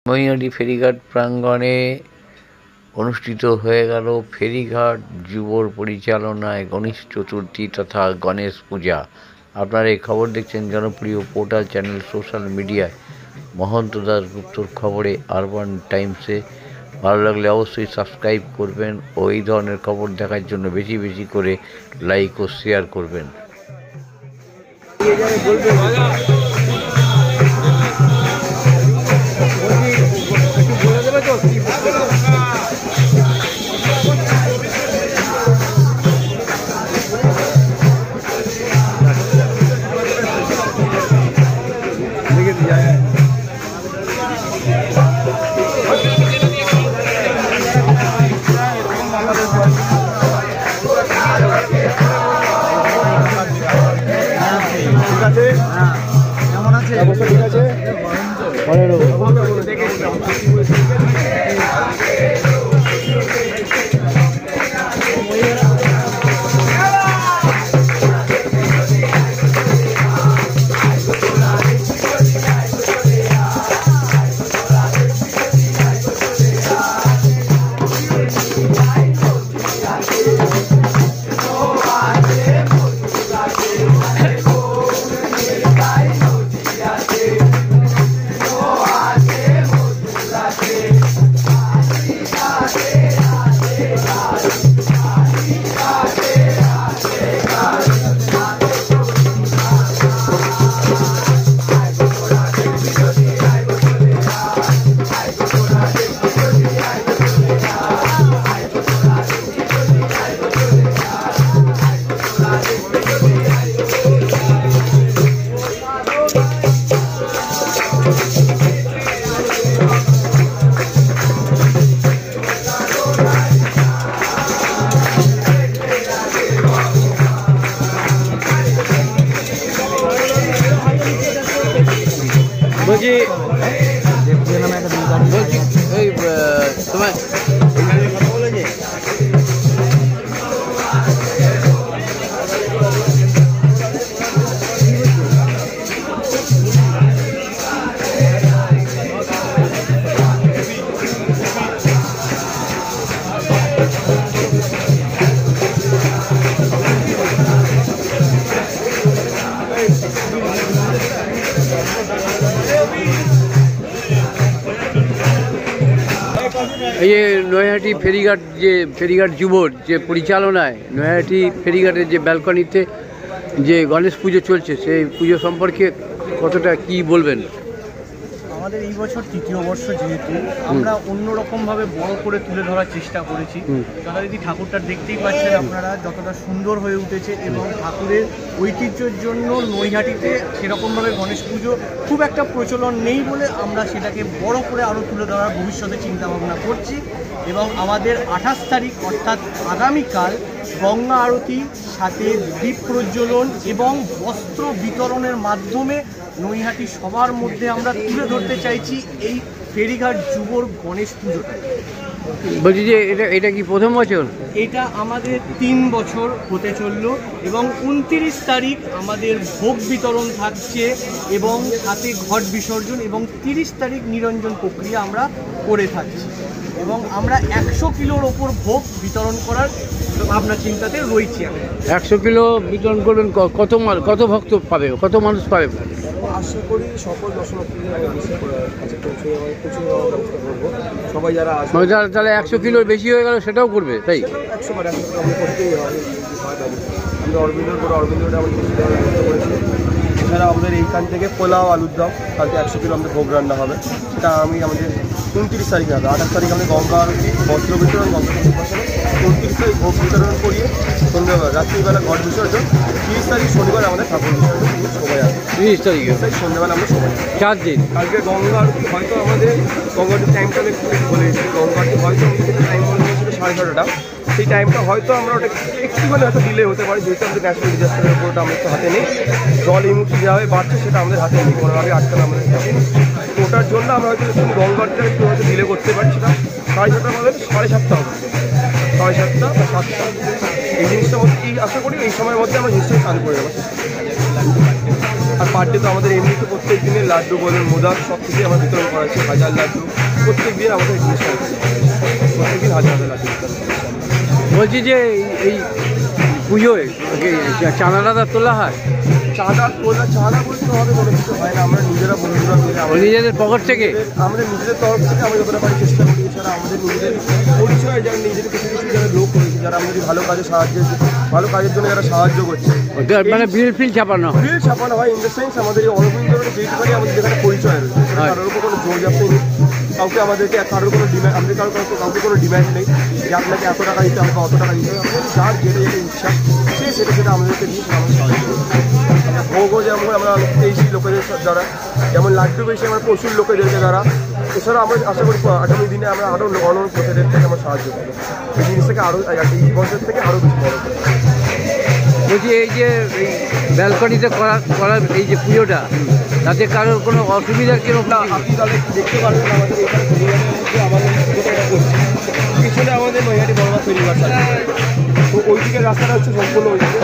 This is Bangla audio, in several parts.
নৈহাটি ফেরিঘাট প্রাঙ্গণে অনুষ্ঠিত হয়ে গেল ফেরিঘাট যুবর পরিচালনায় গণেশ চতুর্থী তথা গণেশ পূজা। আপনারা এই খবর দেখছেন জনপ্রিয় পোর্টাল চ্যানেল সোশ্যাল মিডিয়ায় মহন্ত দাস গুপ্তর খবরে আরবান টাইমসে। ভালো লাগলে অবশ্যই সাবস্ক্রাইব করবেন ও এই ধরনের খবর দেখার জন্য বেশি বেশি করে লাইক ও শেয়ার করবেন। কেমন আছে? ঠিক আছে। বলছি ওই তোমার এই যে নৈহাটি ফেরিঘাট যে ফেরিঘাট যুবর যে পরিচালনায় নৈহাটি ফেরিঘাটের যে ব্যালকনিতে যে গণেশ পুজো চলছে সেই পুজো সম্পর্কে কতটা কি বলবেন? আমাদের এই বছর তৃতীয় বর্ষ, যেহেতু আমরা অন্যরকমভাবে বড় করে তুলে ধরার চেষ্টা করেছি। যথারীতি ঠাকুরটা দেখতেই পাচ্ছেন আপনারা যতটা সুন্দর হয়ে উঠেছে, এবং ঠাকুরের ঐতিহ্যের জন্য নৈহাটিতে সেরকমভাবে গণেশ পুজো খুব একটা প্রচলন নেই বলে আমরা সেটাকে বড় করে আরও তুলে ধরার ভবিষ্যতে চিন্তাভাবনা করছি। এবং আমাদের 28 তারিখ অর্থাৎ আগামীকাল গঙ্গা আরতি, সাথে দীপ প্রজ্বলন এবং বস্ত্র বিতরণের মাধ্যমে নৈহাটি সবার মধ্যে আমরা তুলে ধরতে চাইছি এই ফেরিঘাট যুবর গণেশ পুজোটা। বলছি যে এটা কি প্রথম বছর? এটা আমাদের 3 বছর হতে চললো, এবং 29 তারিখ আমাদের ভোগ বিতরণ থাকছে এবং সাথে ঘট বিসর্জন, এবং 30 তারিখ নিরঞ্জন প্রক্রিয়া আমরা করে থাকছি। এবং আমরা 100 কিলোর ওপর ভোগ বিতরণ করার ভাবনা চিন্তাতে রয়েছি। 100 কিলো বিতরণ করবেন। কত ভক্ত পাবে, কত মানুষ পাবে? আশা করি সকল দর্শনার্থীদের কাছে পৌঁছে ব্যবস্থা করবো। সবাই যারা আসবে তাহলে 100 কিলোর বেশি হয়ে গেল সেটাও করবে, তাই 100 বার আমরা করতেই হবে। আমরা অরবিন্দটা আমাদের ব্যবস্থা করেছি। এছাড়া আমাদের এইখান থেকে পোলাও আলুর দম কালকে 100 কিলো আমাদের ভোগ রান্না হবে। সেটা আমি আমাদের 29 তারিখে হবে। 28 তারিখ আমাদের গঙ্গা আরতি, বস্ত্র বিতরণ, গঙ্গা 29 তারিখ ভোগ বিতরণ করিয়ে সন্ধ্যাবেলা রাত্রিবেলা ঘট বিসর্জন। 30 তারিখ শনিবার আমাদের ঠাকুর বিসর্জন সবাই আসবে। 30 তারিখে সন্ধ্যাবেলা আমরা সবাই 4 দিন। কালকে গঙ্গা আরতি হয়তো আমাদের গঙ্গা আরতির টাইমটা আমি একটু বলেছি। গঙ্গা আরতি হয়তো টাইম বলেছিল 6:30টা। সেই টাইমটা হয়তো আমরা ওটা একটুখানি হয়তো ডিলে হতে পারি, যেহেতু আমাদের ন্যাশনাল ডিজাস্টারের উপরটা আমাদের তো হাতে নেই। জল এই মুহূর্তে যেভাবে বাড়ছে সেটা আমাদের হাতে নেই, কোনোভাবে আটকানো আমাদের হাতে নেই। তো ওটার জন্য আমরা হয়তো গঙ্গা আরতিটা একটু হয়তো ডিলে করতে পারি। সেটা 6:30 আমাদের 7:30 হবে, 7:30 বা 7টা। এই জিনিসটা মধ্যে আশা করি এই সময়ের মধ্যে আমরা জিনিসটা চালু করে দেবো। আর পার ডে তো আমাদের এমনিতে প্রত্যেক দিনের লাড্ডু বলুন মোদক সব কিছুই আমরা বিতরণ করাচ্ছি, হাজার লাড্ডু প্রত্যেক দিন আমাদের জিনিসটা প্রত্যেক দিন হাজার হাজার লাড্ডু বিতরণ করছি। বলছি যে এই পুজোয় চাঁদা তোলা হয়? চাঁদা বলতে আমাদের কোনো কিছু হয় না, আমরা নিজেরা বন্ধুরা মিলে নিজেদের পকেট থেকে আমাদের নিজেদের তরফ থেকে আমরা যতটা পারি চেষ্টা করি। এছাড়া আমাদের নিজেদের পরিচয় যারা নিজেদের কিছু যারা লোক রয়েছে যারা আমাদের ভালো কাজের জন্য যারা সাহায্য করছে, মানে বিল ছাপানো হয় ইন দ্য সেন্স আমাদের এই অরবিন্দ যেইটুখানি আমাদের যেখানে পরিচয় রয়েছে, কারোর উপর কোনো জোর জাপ্তি নেই, কাউকে আমাদেরকে কারোর কোনো ডিম্যান্ড, আমাদের কাউকে কোনো ডিম্যান্ড নেই যে আপনাকে এত টাকা দিতে হবে অত টাকা দিতে হবে। যার যেটা ইচ্ছা সেটা আমাদেরকে দিয়ে সেটা আমাদের সাহায্য করে। ভোগও যেমন আমরা পেয়েছি লোকেদের দ্বারা, যেমন লাড্ডু পেয়েছি আমরা প্রচুর লোকেদেরকে দ্বারা। এছাড়া আমরা আশা করি আগামী দিনে আমরা আরও অন্য লোকেদের থেকে আমরা সাহায্য করবো, এই জিনিসটাকে আরও এই বছর থেকে আরও বেশি বড় করবো। বলছি এই যে এই ব্যালকনিতে করার এই যে পুজোটা, তাতে কারোর কোনো অসুবিধার কিরকম? না, আপনি তাহলে দেখতে পারবেন আমাদের এখানে ফেরিঘাটের মধ্যে আমাদের পুজোটা করছি, পিছনে আমাদের নৈহাটি বড়মা ফেরিঘাট আছে, তো ওই দিকের রাস্তাটা হচ্ছে সম্পূর্ণ ওই দিকে।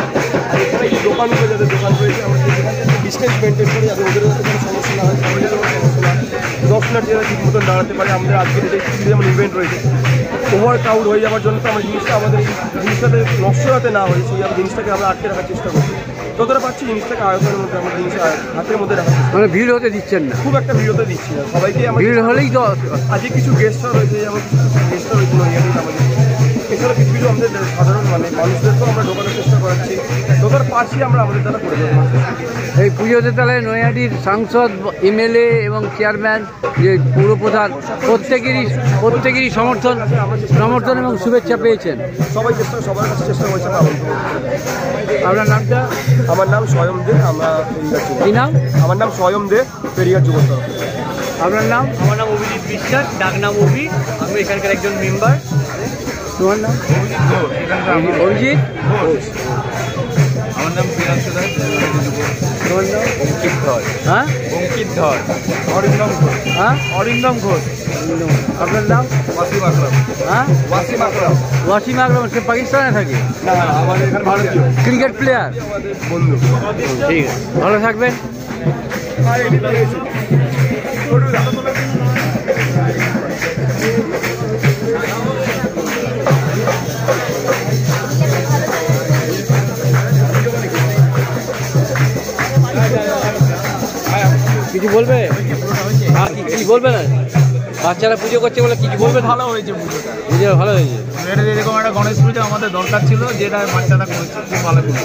আর এখানে এই দোকানগুলো যাদের দোকান রয়েছে আমরা ডিস্টেন্স মেনটেন করি যাতে ওদের যাতে কোনো সমস্যা না হয়, আমাদের কোনো সমস্যা না হয়, 10 মিনিট যারা ঠিক মতন দাঁড়াতে পারে। আমাদের আজকের যে যেমন ইভেন্ট রয়েছে ওভার ক্রাউড হয়ে যাওয়ার জন্য তো আমরা জিনিসটা আমাদের এই জিনিসটাতে নষ্ট যাতে না হয় সেই জিনিসটাকে আমরা আটকে রাখার চেষ্টা করছি, যতটা পাচ্ছি জিনিসটাকে আয়তনের মধ্যে আমরা জিনিসটা হাতের মধ্যে রাখার চেষ্টা, মানে ভিড় হতে দিচ্ছেন না? খুব একটা ভিড় হতে দিচ্ছি না, সবাইকে আমরা ভিড় হলেই তো আজকে কিছু গেস্টরা রয়েছে, যেমন কিছু গেস্টরা রয়েছে নৈহাটির আমাদের, এছাড়া কিছু কিছু আমাদের সাধারণ মানে মানুষদেরকেও আমরা ঢোকানোর চেষ্টা করাচ্ছি, যতটা পারছি আমরা আমাদের দ্বারা করে দেবো। এই পুজোতে তাহলে নৈহাটির সাংসদ, এমএলএ এবং চেয়ারম্যান, যে পৌরপ্রধান প্রত্যেকেরই সমর্থন এবং শুভেচ্ছা পেয়েছেন? সবাই সবার কাছে চেষ্টা করছে আমরা আমন্ত্রণ করতে। আপনার নামটা? আমার নাম স্বয়ং দে, আমরা কী নাম? আমার নাম স্বয়ং দে, পেরিয়ার যুব তরফ। আপনার নাম? আমার নাম অভিজিৎ বিশ্বাস, ডাকনাম অভি, আমি এখানকার একজন মেম্বার। তোমার নাম? অভিজিৎ। আমার নাম প্রিয়াংশু দাস। তোমার নাম? অঙ্কিত ধর। হ্যাঁ, অঙ্কিত ধর। অরিন্দম ঘোষ। হ্যাঁ, অরিন্দম ঘোষ। আপনার নাম? ওয়াসিম আকরাম। হ্যাঁ, ওয়াসিম আকরাম। ওয়াসিম আকরাম। সে পাকিস্তানে থাকে? না, আমাদের এখানে ভারতীয় ক্রিকেট প্লেয়ার। আমাদের বন্ধু। ঠিক আছে, ভালো থাকবেন। কিছু বলবে? কি বলবে না? বাচ্চারা পুজো করছে বলে কিছু বলবে? ভালো হয়েছে পুজোটা। পুজো ভালো হয়েছে। এটা এরকম একটা গণেশ পুজো আমাদের দরকার ছিল, যেটা বাচ্চারা করছে, খুব ভালো পুজো।